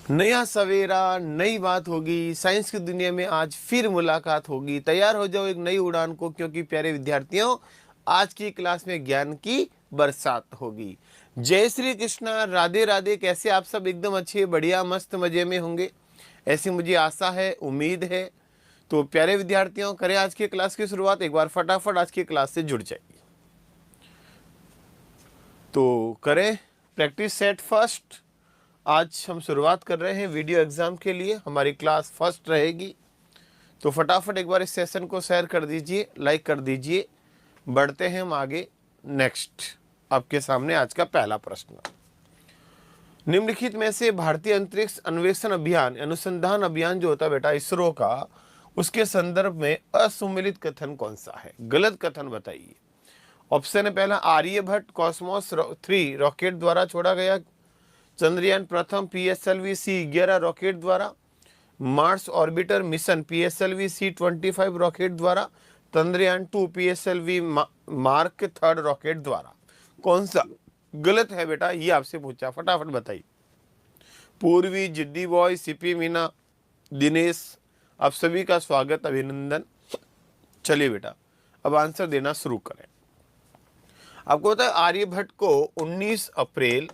नया सवेरा, नई बात होगी। साइंस की दुनिया में आज फिर मुलाकात होगी। तैयार हो जाओ एक नई उड़ान को, क्योंकि प्यारे विद्यार्थियों, आज की क्लास में ज्ञान की बरसात होगी। जय श्री कृष्णा, राधे राधे। कैसे आप सब? एकदम अच्छे, बढ़िया, मस्त, मजे में होंगे, ऐसी मुझे आशा है, उम्मीद है। तो प्यारे विद्यार्थियों, करें आज की क्लास की शुरुआत। एक बार फटाफट आज की क्लास से जुड़ जाइए। तो करें प्रैक्टिस सेट फर्स्ट। आज हम शुरुआत कर रहे हैं वीडियो एग्जाम के लिए। हमारी क्लास फर्स्ट रहेगी, तो फटाफट एक बार इस सेशन को शेयर कर दीजिए, लाइक कर दीजिए। बढ़ते हैं हम आगे। नेक्स्ट, आपके सामने आज का पहला प्रश्न। निम्नलिखित में से भारतीय अंतरिक्ष अन्वेषण अभियान, अनुसंधान अभियान जो होता है बेटा इसरो का, उसके संदर्भ में असुमेलित कथन कौन सा है? गलत कथन बताइए। ऑप्शन है पहला, आर्यभट्ट कॉस्मोस 3 रॉकेट द्वारा छोड़ा गया चंद्रयान प्रथम PSLV C11 रॉकेट द्वारा, Mars orbiter mission PSLV C25 rocket द्वारा, चंद्रयान 2 PSLV मार्क 3 रॉकेट द्वारा। कौन सा गलत है बेटा, ये आपसे पूछा, फटाफट बताइए। पूर्वी, जिद्दी बॉय, सीपी मीना, दिनेश, आप सभी का स्वागत, अभिनंदन। चलिए बेटा, अब आंसर देना शुरू करें। आपको पता है आर्यभट्ट को 19 अप्रैल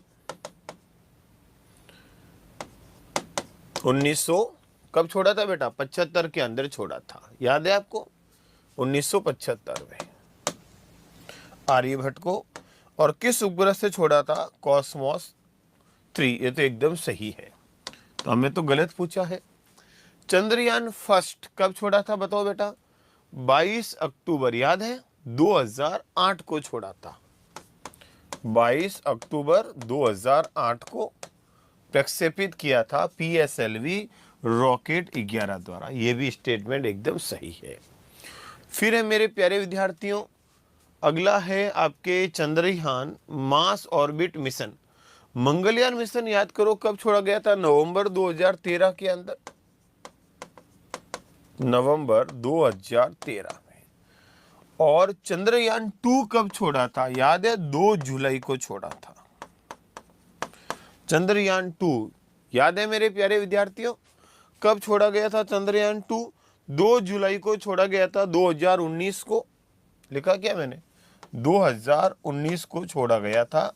1900 कब छोड़ा था बेटा? 75 के अंदर छोड़ा था, याद है आपको? 1975 में आर्यभट्ट को। और किस उपग्रह से छोड़ा था? कॉस्मोस 3। ये तो एकदम सही है, तो हमें तो गलत पूछा है। चंद्रयान फर्स्ट कब छोड़ा था बताओ बेटा? 22 अक्टूबर, याद है? 2008 को छोड़ा था। 22 अक्टूबर 2008 को प्रक्षेपित किया था PSLV रॉकेट 11 द्वारा। यह भी स्टेटमेंट एकदम सही है। फिर है मेरे प्यारे विद्यार्थियों, अगला है आपके चंद्रयान मास ऑर्बिट मिशन। मंगलयान मिशन याद करो कब छोड़ा गया था? नवंबर 2013 के अंदर, नवंबर 2013 में। और चंद्रयान 2 कब छोड़ा था? याद है? 2 जुलाई को छोड़ा था चंद्रयान 2। याद है मेरे प्यारे विद्यार्थियों, कब छोड़ा गया था चंद्रयान 2? 2 जुलाई को छोड़ा गया था, 2019 को। लिखा क्या मैंने? 2019 को छोड़ा गया था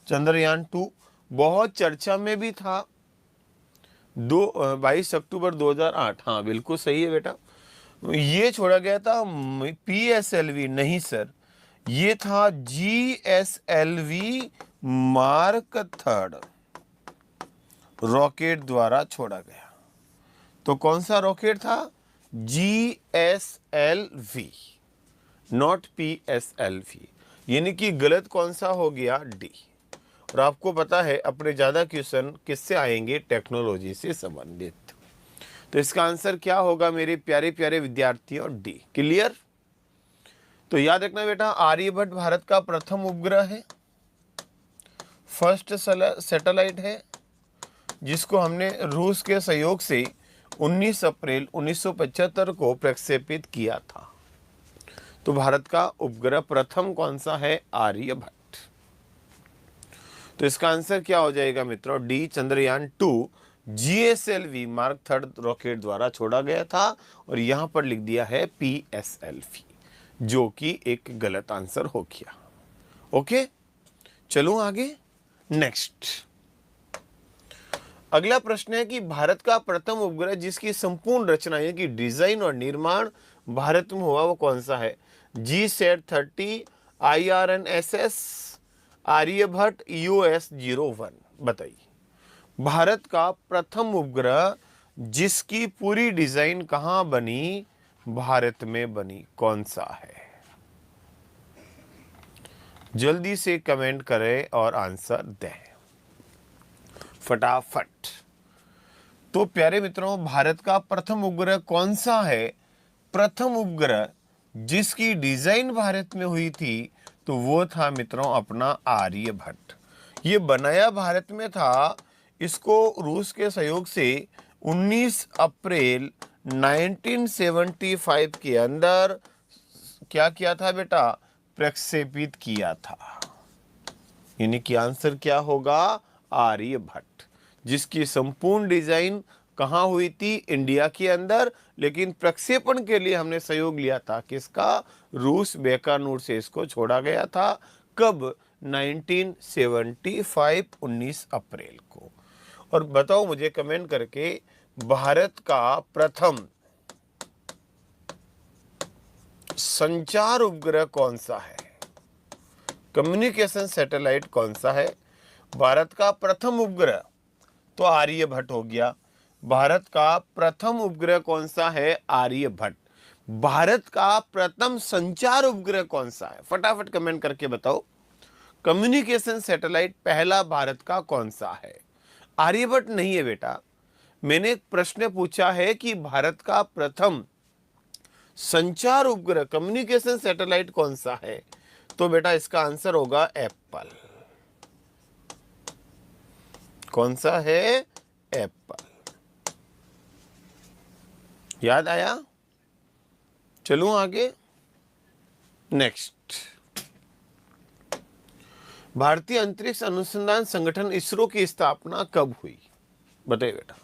चंद्रयान 2। बहुत चर्चा में भी था। 22 अक्टूबर 2008, हाँ बिल्कुल सही है बेटा। ये छोड़ा गया था PSLV नहीं सर, ये था GSLV मार्क 3 रॉकेट द्वारा छोड़ा गया। तो कौन सा रॉकेट था? GSLV, not PSLV। यानी कि गलत कौन सा हो गया? डी। और आपको पता है अपने ज्यादा क्वेश्चन किससे आएंगे? टेक्नोलॉजी से संबंधित। तो इसका आंसर क्या होगा मेरे प्यारे प्यारे विद्यार्थियों? डी। क्लियर? तो याद रखना बेटा, आर्यभट्ट भारत का प्रथम उपग्रह है, फर्स्ट सैटेलाइट है, जिसको हमने रूस के सहयोग से 19 अप्रैल 1975 को प्रक्षेपित किया था। तो भारत का उपग्रह प्रथम कौन सा है? आर्यभट्ट। तो इसका आंसर क्या हो जाएगा मित्रों? D, Chandrayaan 2 GSLV mark 3 rocket द्वारा छोड़ा गया था, और यहां पर लिख दिया है PSLV, जो कि एक गलत आंसर हो गया। ओके, चलो आगे। नेक्स्ट, अगला प्रश्न है कि भारत का प्रथम उपग्रह जिसकी संपूर्ण रचना यानी कि डिजाइन और निर्माण भारत में हुआ, वो कौन सा है? GSAT-30, IRNSS, Aryabhata, EOS-01। बताइए, भारत का प्रथम उपग्रह जिसकी पूरी डिजाइन कहां बनी? भारत में बनी, कौन सा है? जल्दी से कमेंट करें और आंसर दें फटाफट। तो प्यारे मित्रों, भारत का प्रथम उपग्रह कौन सा है? प्रथम उपग्रह जिसकी डिजाइन भारत में हुई थी, तो वो था मित्रों अपना आर्यभट्ट। ये बनाया भारत में था, इसको रूस के सहयोग से 19 अप्रैल 1975 के अंदर क्या किया था बेटा? प्रक्षेपित किया था। यानी कि आंसर क्या होगा? आर्यभट्ट। जिसकी संपूर्ण डिजाइन कहाँ हुई थी? इंडिया के अंदर, लेकिन प्रक्षेपण के लिए हमने सहयोग लिया था किसका? रूस बेकानूर से इसको छोड़ा गया था। कब? 1975 19 अप्रैल को। और बताओ मुझे कमेंट करके, भारत का प्रथम संचार उपग्रह कौन सा है? कम्युनिकेशन सैटेलाइट कौन सा है? भारत का प्रथम उपग्रह तो आर्यभट्ट हो गया। भारत का प्रथम उपग्रह कौन सा है? आर्यभट्ट। भारत का प्रथम संचार उपग्रह कौन सा है? फटाफट कमेंट करके बताओ। कम्युनिकेशन सैटेलाइट पहला भारत का कौन सा है? आर्यभट्ट नहीं है बेटा। मैंने एक प्रश्न पूछा है कि भारत का प्रथम संचार उपग्रह कम्युनिकेशन सैटेलाइट कौन सा है? तो बेटा इसका आंसर होगा एप्पल। कौन सा है? एप्पल। याद आया? चलूं आगे। नेक्स्ट, भारतीय अंतरिक्ष अनुसंधान संगठन इसरो की स्थापना कब हुई? बताइए बेटा,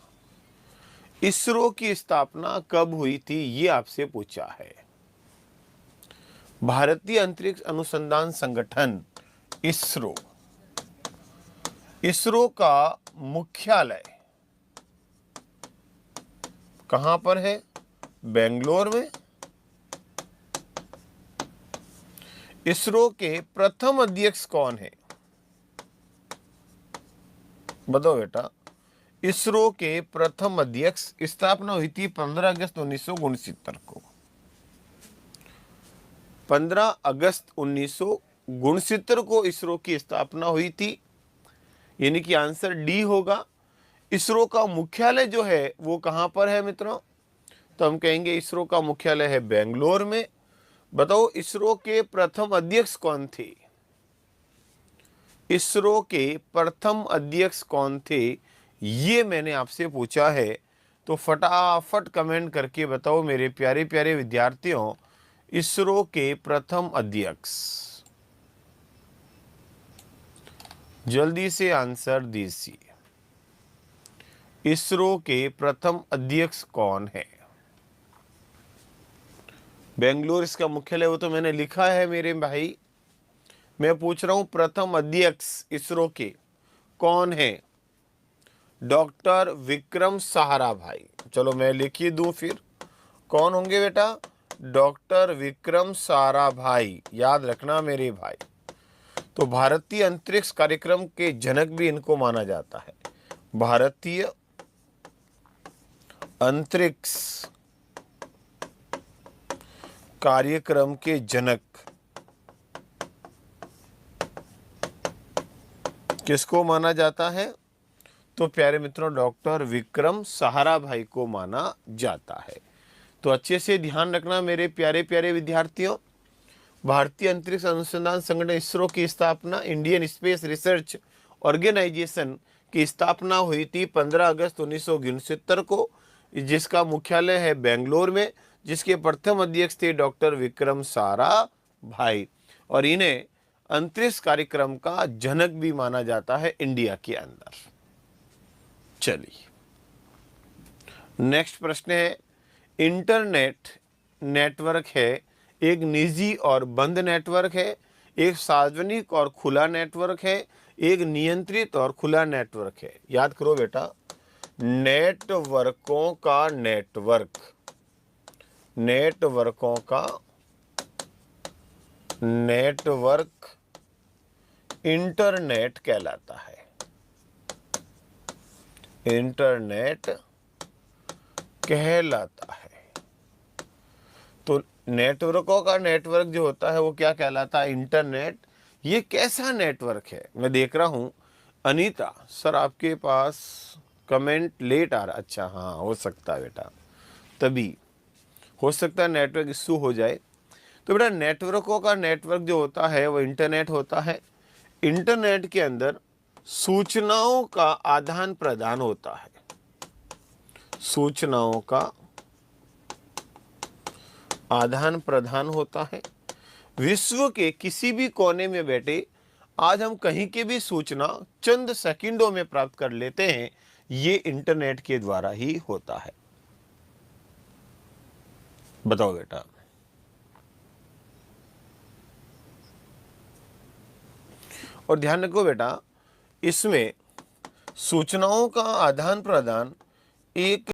इसरो की स्थापना कब हुई थी? ये आपसे पूछा है। भारतीय अंतरिक्ष अनुसंधान संगठन इसरो, इसरो का मुख्यालय कहां पर है? बेंगलोर में। इसरो के प्रथम अध्यक्ष कौन है? बताओ बेटा, इसरो के प्रथम अध्यक्ष, स्थापना हुई थी 15 अगस्त 1969 को। 15 अगस्त 1969 को इसरो की स्थापना हुई थी, यानी कि आंसर डी होगा। इसरो का मुख्यालय जो है वो कहां पर है मित्रों? तो हम कहेंगे इसरो का मुख्यालय है बेंगलोर में। बताओ इसरो के प्रथम अध्यक्ष कौन थे? इसरो के प्रथम अध्यक्ष कौन थे, ये मैंने आपसे पूछा है। तो फटाफट कमेंट करके बताओ मेरे प्यारे प्यारे विद्यार्थियों, इसरो के प्रथम अध्यक्ष, जल्दी से आंसर दीजिए। इसरो के प्रथम अध्यक्ष कौन है? बेंगलोर इसका मुख्यालय, वो तो मैंने लिखा है मेरे भाई। मैं पूछ रहा हूं प्रथम अध्यक्ष इसरो के कौन है? डॉक्टर विक्रम साराभाई। चलो मैं लिख ही दूं फिर, कौन होंगे बेटा? डॉक्टर विक्रम साराभाई। याद रखना मेरे भाई। तो भारतीय अंतरिक्ष कार्यक्रम के जनक भी इनको माना जाता है। भारतीय अंतरिक्ष कार्यक्रम के जनक किसको माना जाता है? तो प्यारे मित्रों, डॉक्टर विक्रम साराभाई को माना जाता है। तो अच्छे से ध्यान रखना मेरे प्यारे प्यारे विद्यार्थियों, भारतीय अंतरिक्ष अनुसंधान संगठन इसरो की स्थापना, इंडियन स्पेस रिसर्च ऑर्गेनाइजेशन की स्थापना हुई थी 15 अगस्त 1969 को, जिसका मुख्यालय है बेंगलोर में, जिसके प्रथम अध्यक्ष थे डॉक्टर विक्रम साराभाई, और इन्हें अंतरिक्ष कार्यक्रम का जनक भी माना जाता है इंडिया के अंदर। चलिए नेक्स्ट प्रश्न है, इंटरनेट नेटवर्क है, एक निजी और बंद नेटवर्क है, एक सार्वजनिक और खुला नेटवर्क है, एक नियंत्रित और खुला नेटवर्क है। याद करो बेटा, नेटवर्कों का नेटवर्क, नेटवर्कों का नेटवर्क इंटरनेट कहलाता है। इंटरनेट कहलाता है। तो नेटवर्कों का नेटवर्क जो होता है वो क्या कहलाता है? इंटरनेट। ये कैसा नेटवर्क है? मैं देख रहा हूं अनीता सर आपके पास कमेंट लेट आ रहा। अच्छा हाँ, हो सकता है बेटा, तभी हो सकता है नेटवर्क इश्यू हो जाए। तो बेटा नेटवर्कों का नेटवर्क जो होता है वो इंटरनेट होता है। इंटरनेट के अंदर सूचनाओं का आदान प्रदान होता है। सूचनाओं का आदान प्रदान होता है। विश्व के किसी भी कोने में बैठे आज हम कहीं की भी सूचना चंद सेकंडों में प्राप्त कर लेते हैं। ये इंटरनेट के द्वारा ही होता है। बताओ बेटा। और ध्यान रखो बेटा, इसमें सूचनाओं का आदान प्रदान एक